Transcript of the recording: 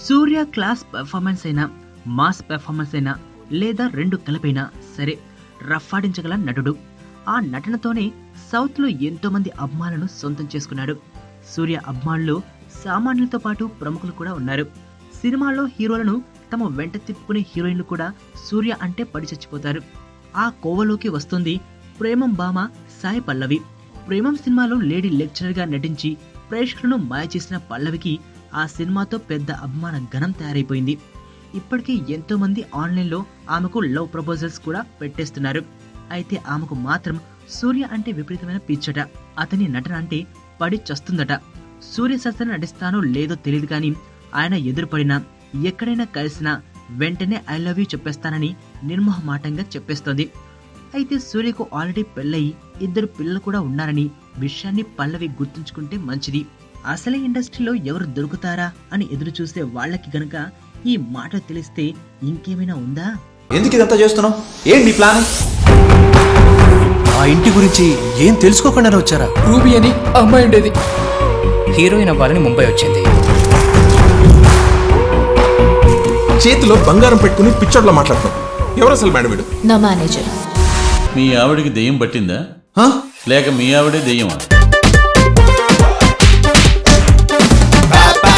సూర్య class performance అయినా, mass performance అయినా, లేదా రెండు కలిపైనా సరే రఫ్ ఆడించగల నటుడు. ఆ నటనతోనే సౌత్ లో ఎంతో మంది అభిమానులను సొంతం చేసుకున్నాడు. సూర్య అభిమానులు సామాన్యులతో పాటు ప్రముఖులు కూడా ఉన్నారు. సినిమాల్లో హీరోలను తమ వెంట తిప్పుకునే హీరోయిన్లు కూడా సూర్య అంటే పడి చచ్చిపోతారు. ఆ కోవలోకి వస్తుంది ప్రేమం భామ సాయి పల్లవి. ప్రేమం సినిమాలో లేడీ లెక్చరర్ గా నటించి ప్రేక్షకులను మాయ చేసిన పల్లవికి ఆ సినిమాతో పెద్ద అభిమాన గణం తయారైపోయింది. ఇప్పటికీ ఎంతో మంది ఆన్లైన్లో ఆమెకు లవ్ ప్రపోజల్స్ కూడా పెట్టేస్తున్నారు. అయితే ఆమెకు మాత్రం సూర్య అంటే విపరీతమైన పిచ్చట. అతని నటన అంటే పడి చస్తుందట. సూర్య సరసన నటిస్తానో లేదో తెలియదు కానీ ఆయన ఎదురుపడినా ఎక్కడైనా కలిసినా వెంటనే ఐ లవ్ యూ చెప్పేస్తానని నిర్మోహమాటంగా చెప్పేస్తోంది. అయితే సూర్యకు ఆల్రెడీ పెళ్ళయి 2 పిల్లలు కూడా ఉన్నారని విషయాన్ని పల్లవి గుర్తుంచుకుంటే మంచిది. అసలే ఇండస్ట్రీలో ఎవరు దొరుకుతారా అని ఎదురు చూసే వాళ్ళకి గనక ఈ మాట తెలిస్తే ఇంకేమైనా ఉందా? ఎందుకు ఇదంతా చేస్తున్నావు? ఏంటి నీ ప్లాన్? ఆ ఇంటి గురించి ఏం తెలుసుకోకుండా వచ్చారా? రూబీ అని అమ్మాయి ఉండేది. హీరోయిన్ అవ్వాలని ముంబై వచ్చింది. చేతిలో బంగారం పెట్టుకుని పిచ్చోడ్లో మాట్లాడుతున్నావు. ఎవరు అసలు మేడం వీడు? నా మేనేజర్. మీ ఆవిడికి దెయ్యం పట్టిందా లేక మీ ఆవిడే దెయ్యమా?